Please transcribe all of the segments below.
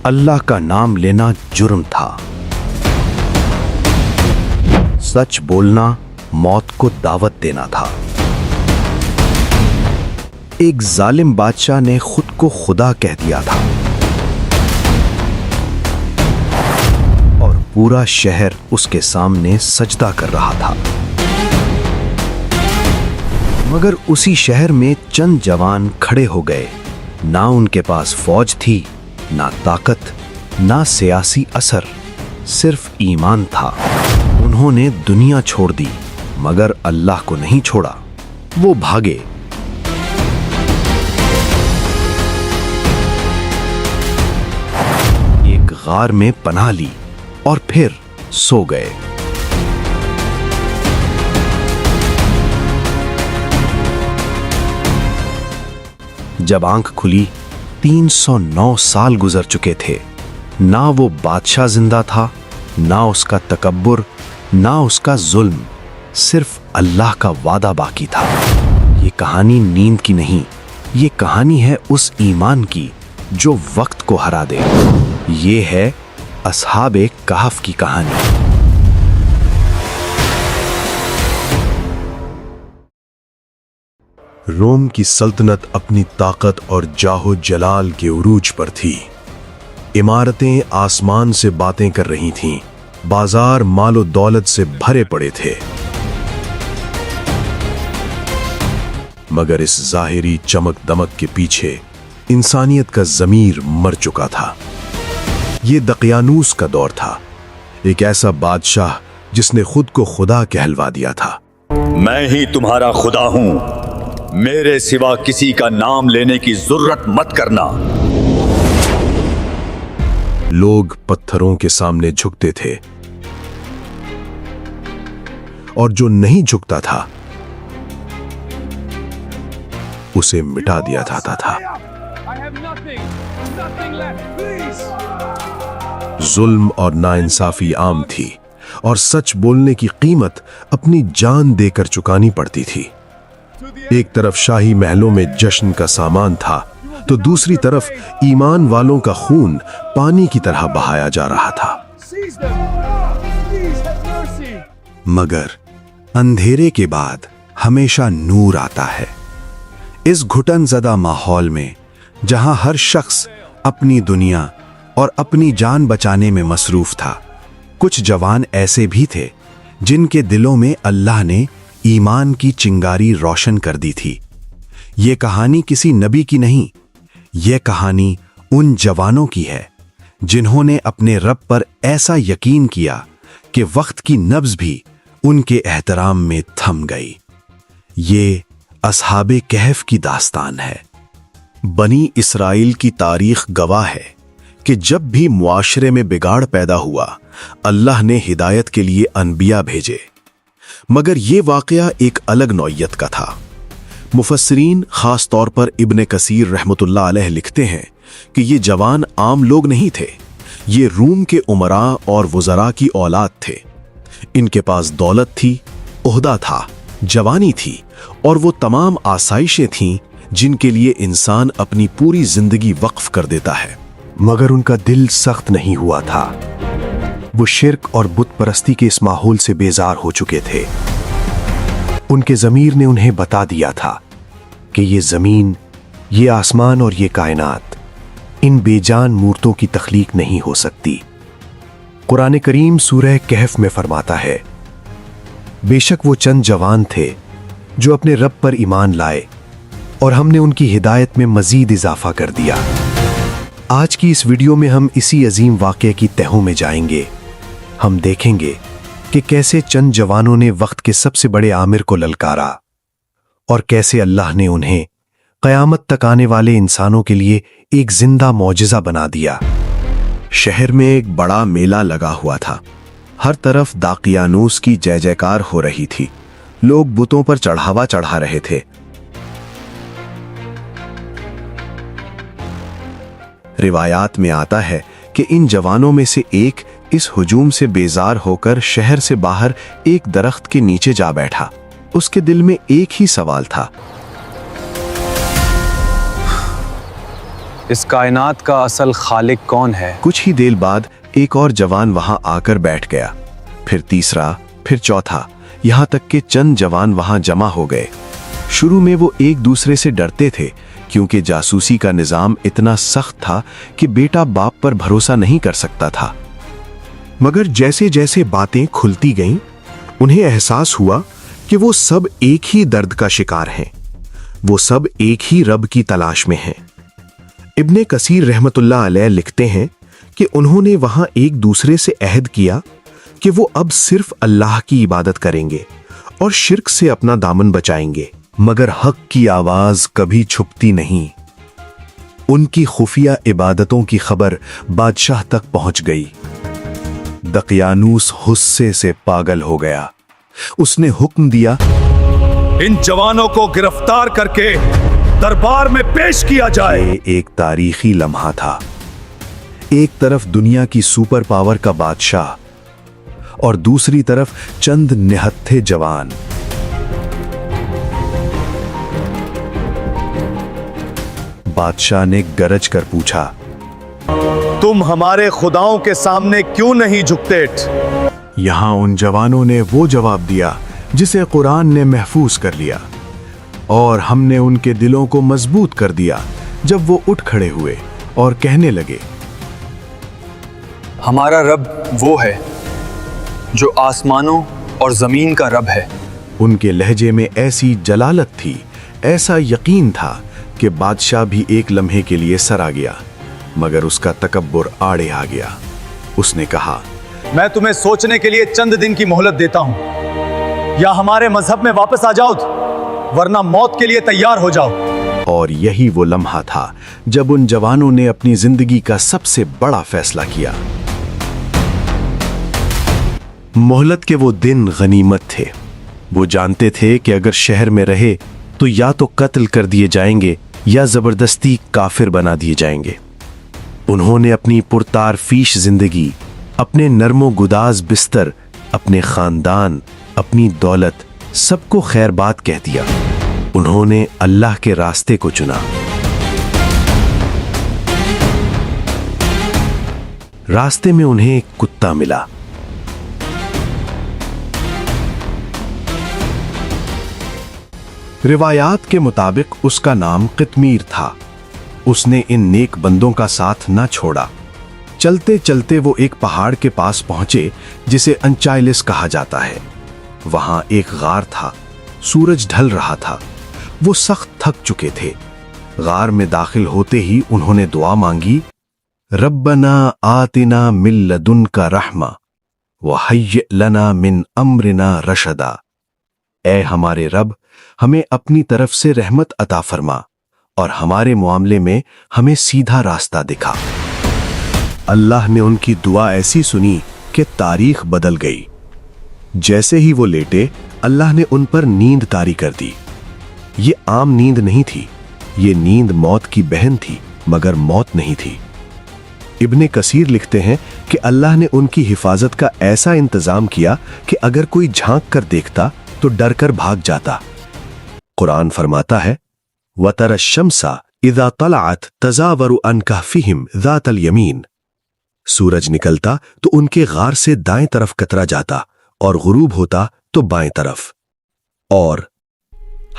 अल्लाह का नाम लेना जुर्म था। सच बोलना मौत को दावत देना था। एक जालिम बादशाह ने खुद को खुदा कह दिया था और पूरा शहर उसके सामने सजदा कर रहा था। मगर उसी शहर में चंद जवान खड़े हो गए। ना उनके पास फौज थी, ना ताकत, ना सियासी असर, सिर्फ ईमान था। उन्होंने दुनिया छोड़ दी मगर अल्लाह को नहीं छोड़ा। वो भागे। एक गार में पनाह ली और फिर सो गए। जब आंख खुली 309 साल गुजर चुके थे। ना वो बादशाह जिंदा था, ना उसका तकब्बुर, ना उसका जुल्म, सिर्फ अल्लाह का वादा बाकी था। ये कहानी नींद की नहीं, ये कहानी है उस ईमान की जो वक्त को हरा दे। ये है अस्हाबे कहफ की कहानी। रोम की सल्तनत अपनी ताकत और जाहो जलाल के उरूज पर थी। इमारतें आसमान से बातें कर रही थीं, बाजार मालो दौलत से भरे पड़े थे। मगर इस जाहिरी चमक दमक के पीछे इंसानियत का ज़मीर मर चुका था। ये दकियानूस का दौर था, एक ऐसा बादशाह जिसने खुद को खुदा कहलवा दिया था। मैं ही तुम्हारा खुदा हूं, मेरे सिवा किसी का नाम लेने की जरूरत मत करना। लोग पत्थरों के सामने झुकते थे और जो नहीं झुकता था उसे मिटा दिया जाता था। जुल्म और नाइंसाफी आम थी और सच बोलने की कीमत अपनी जान देकर चुकानी पड़ती थी। एक तरफ शाही महलों में जश्न का सामान था तो दूसरी तरफ ईमान वालों का खून पानी की तरह बहाया जा रहा था। मगर अंधेरे के बाद हमेशा नूर आता है। इस घुटनज़दा माहौल में जहां हर शख्स अपनी दुनिया और अपनी जान बचाने में मसरूफ था, कुछ जवान ऐसे भी थे जिनके दिलों में अल्लाह ने ईमान की चिंगारी रोशन कर दी थी। ये कहानी किसी नबी की नहीं, ये कहानी उन जवानों की है जिन्होंने अपने रब पर ऐसा यकीन किया कि वक्त की नब्ज भी उनके एहतराम में थम गई। ये अस्हाबे कहफ की दास्तान है। बनी इस्राइल की तारीख गवाह है कि जब भी मुआशरे में बिगाड़ पैदा हुआ, अल्लाह ने हिदायत के लिए अनबिया भेजे। मगर ये वाकया एक अलग नौइयत का था। मुफस्सिरीन खास तौर पर इब्ने कसीर रहमतुल्लाह अलैह लिखते हैं कि ये जवान आम लोग नहीं थे, ये रूम के उमरा और वज़रा की औलाद थे। इनके पास दौलत थी, ओहदा था, जवानी थी और वो तमाम आसाइशें थीं जिनके लिए इंसान अपनी पूरी जिंदगी वक्फ कर देता है। मगर उनका दिल सख्त नहीं हुआ था। वो शिर्क और बुत परस्ती के इस माहौल से बेजार हो चुके थे। उनके ज़मीर ने उन्हें बता दिया था कि ये ज़मीन, ये आसमान और ये कायनात इन बेजान मूर्तों की तख्लीक नहीं हो सकती। कुरान करीम सूरह कहफ में फरमाता है, बेशक वो चंद जवान थे जो अपने रब पर ईमान लाए और हमने उनकी हिदायत में मजीद इजाफा कर दिया। आज की इस वीडियो में हम इसी अजीम वाक़े की तहों में जाएंगे। हम देखेंगे कि कैसे चंद जवानों ने वक्त के सबसे बड़े आमिर को ललकारा और कैसे अल्लाह ने उन्हें क़यामत तक आने वाले इंसानों के लिए एक जिंदा मौजिज़ा बना दिया। शहर में एक बड़ा मेला लगा हुआ था। हर तरफ दाकियानूस की जय जयकार हो रही थी। लोग बुतों पर चढ़ावा चढ़ा रहे थे। रिवायात में आता है कि इन जवानों में से एक इस हुजूम से बेजार होकर शहर से बाहर एक दरख्त के नीचे जा बैठा। उसके दिल में एक ही सवाल था, اس کائنات کا اصل خالق کون ہے؟ کچھ ہی دیر بعد ایک اور جوان وہاں آ کر بیٹھ گیا، پھر تیسرا، پھر چوتھا، یہاں تک کہ چند جوان وہاں جمع ہو گئے۔ شروع میں وہ ایک دوسرے سے ڈرتے تھے کیونکہ جاسوسی کا نظام اتنا سخت تھا کہ بیٹا باپ پر بھروسہ نہیں کر سکتا تھا۔ مگر جیسے جیسے باتیں کھلتی گئیں انہیں احساس ہوا کہ وہ سب ایک ہی درد کا شکار ہیں، وہ سب ایک ہی رب کی تلاش میں ہیں۔ ابن کثیر رحمت اللہ علیہ لکھتے ہیں کہ انہوں نے وہاں ایک دوسرے سے عہد کیا کہ وہ اب صرف اللہ کی عبادت کریں گے اور شرک سے اپنا دامن بچائیں گے، مگر حق کی آواز کبھی چھپتی نہیں۔ ان کی خفیہ عبادتوں کی خبر بادشاہ تک پہنچ گئی۔ دقیانوس غصے سے پاگل ہو گیا۔ اس نے حکم دیا، ان جوانوں کو گرفتار کر کے دربار میں پیش کیا جائے۔ یہ ایک تاریخی لمحہ تھا۔ ایک طرف دنیا کی سپر پاور کا بادشاہ اور دوسری طرف چند نہتھے جوان۔ بادشاہ نے گرج کر پوچھا، تم ہمارے خداؤں کے سامنے کیوں نہیں جھکتے؟ یہاں ان جوانوں نے وہ جواب دیا جسے قرآن نے محفوظ کر لیا، اور ہم نے ان کے دلوں کو مضبوط کر دیا جب وہ اٹھ کھڑے ہوئے اور کہنے لگے، ہمارا رب وہ ہے جو آسمانوں اور زمین کا رب ہے۔ ان کے لہجے میں ایسی جلالت تھی، ایسا یقین تھا کہ بادشاہ بھی ایک لمحے کے لیے سرا گیا، مگر اس کا تکبر آڑے آ گیا۔ اس نے کہا، میں تمہیں سوچنے کے لیے چند دن کی مہلت دیتا ہوں، یا ہمارے مذہب میں واپس آ جاؤ ورنہ موت کے لیے تیار ہو جاؤ۔ اور یہی وہ لمحہ تھا جب ان جوانوں نے اپنی زندگی کا سب سے بڑا فیصلہ کیا۔ مہلت کے وہ دن غنیمت تھے۔ وہ جانتے تھے کہ اگر شہر میں رہے تو یا تو قتل کر دیے جائیں گے یا زبردستی کافر بنا دیے جائیں گے۔ انہوں نے اپنی پرتار فیش زندگی، اپنے نرم و گداز بستر، اپنے خاندان، اپنی دولت، سب کو خیر بات کہہ دیا۔ انہوں نے اللہ کے راستے کو چنا۔ راستے میں انہیں ایک کتا ملا۔ روایات کے مطابق اس کا نام قطمیر تھا۔ اس نے ان نیک بندوں کا ساتھ نہ چھوڑا۔ چلتے چلتے وہ ایک پہاڑ کے پاس پہنچے جسے انچائلس کہا جاتا ہے۔ وہاں ایک غار تھا، سورج ڈھل رہا تھا۔ وہ سخت تھک چکے تھے۔ غار میں داخل ہوتے ہی انہوں نے دعا مانگی، ربنا آتنا من لدنک رحمہ وہیئ لنا من امرنا رشدا۔ اے ہمارے رب، ہمیں اپنی طرف سے رحمت عطا فرما اور ہمارے معاملے میں ہمیں سیدھا راستہ دکھا۔ اللہ نے ان کی دعا ایسی سنی کہ تاریخ بدل گئی۔ جیسے ہی وہ لیٹے، اللہ نے ان پر نیند طاری کر دی۔ یہ عام نیند نہیں تھی، یہ نیند موت کی بہن تھی، مگر موت نہیں تھی۔ ابن کثیر لکھتے ہیں کہ اللہ نے ان کی حفاظت کا ایسا انتظام کیا کہ اگر کوئی جھانک کر دیکھتا تو ڈر کر بھاگ جاتا۔ قرآن فرماتا ہے، وَتَرَى الشَّمْسَ إِذَا طَلَعَتْ تَزَاوَرُ عَنْ كَهْفِهِمْ ذَاتَ الْيَمِينِ۔ سورج نکلتا تو ان کے غار سے دائیں طرف کترا جاتا اور غروب ہوتا تو بائیں طرف، اور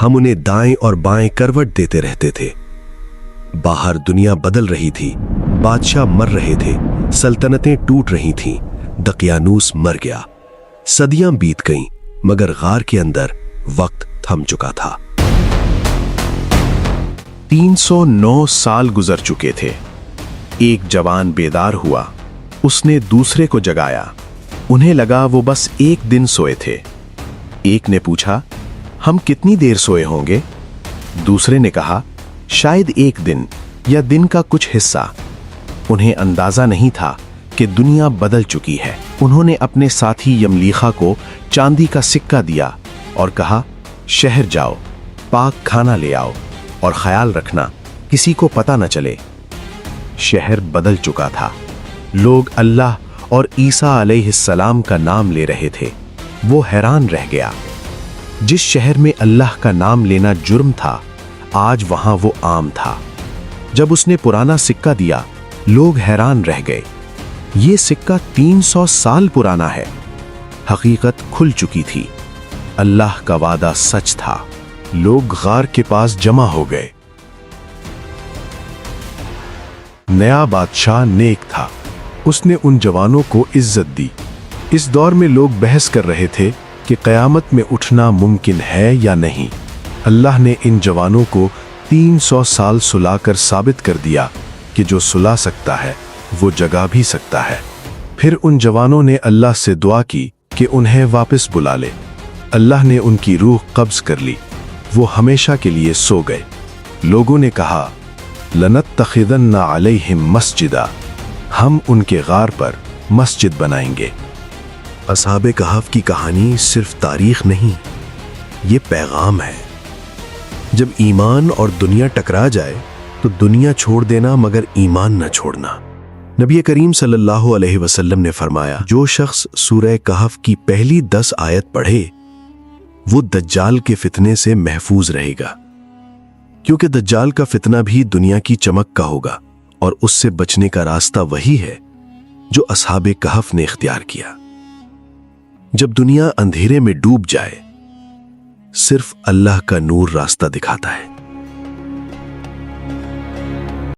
ہم انہیں دائیں اور بائیں کروٹ دیتے رہتے تھے۔ باہر دنیا بدل رہی تھی، بادشاہ مر رہے تھے، سلطنتیں ٹوٹ رہی تھیں۔ دقیانوس مر گیا، صدیاں بیت گئیں، مگر غار کے اندر وقت تھم چکا تھا۔ 309 سال گزر چکے تھے۔ ایک جوان بیدار ہوا، اس نے دوسرے کو جگایا۔ انہیں لگا وہ بس ایک دن سوئے تھے۔ ایک نے پوچھا، ہم کتنی دیر سوئے ہوں گے؟ دوسرے نے کہا، شاید ایک دن یا دن کا کچھ حصہ۔ انہیں اندازہ نہیں تھا کہ دنیا بدل چکی ہے۔ انہوں نے اپنے ساتھی یملیخا کو چاندی کا سکہ دیا اور کہا، شہر جاؤ، پاک کھانا لے آؤ اور خیال رکھنا کسی کو پتہ نہ چلے۔ شہر بدل چکا تھا۔ لوگ اللہ اور عیسیٰ علیہ السلام کا نام لے رہے تھے۔ وہ حیران رہ گیا۔ جس شہر میں اللہ کا نام لینا جرم تھا، آج وہاں وہ عام تھا۔ जब उसने पुराना सिक्का दिया, लोग हैरान रह गए। ये सिक्का 300 साल पुराना है। हकीकत खुल चुकी थी। अल्लाह का वादा सच था। लोग गार के पास जमा हो गए। नया बादशाह नेक था। उसने उन जवानों को इज्जत दी। इस दौर में लोग बहस कर रहे थे कि क़यामत में उठना मुमकिन है या नहीं। अल्लाह ने इन जवानों को 300 साल सुलाकर साबित कर दिया कि जो सुला सकता है वो जगा भी सकता है। फिर उन जवानों ने अल्लाह से दुआ की कि उन्हें वापस बुला ले। अल्लाह ने उनकी रूह कब्ज कर ली। वो हमेशा के लिए सो गए। लोगों ने कहा, लनत्तखिदन्ना अलैहिम मस्जिदा, हम उनके गार पर मस्जिद बनाएंगे। असहाबे कहफ की कहानी सिर्फ तारीख नहीं, ये पैगाम है। जब ईमान और दुनिया टकरा जाए तो दुनिया छोड़ देना मगर ईमान न छोड़ना। नबी करीम सल्लल्लाहु अलैहि वसल्लम ने फरमाया, जो शख्स सूरह कहफ की पहली 10 आयत पढ़े वो दज्जाल के फितने से महफूज रहेगा, क्योंकि दज्जाल का फितना भी दुनिया की चमक का होगा और उससे बचने का रास्ता वही है जो असहाबे कहफ ने इख्तियार किया। जब दुनिया अंधेरे में डूब जाए, सिर्फ अल्लाह का नूर रास्ता दिखाता है।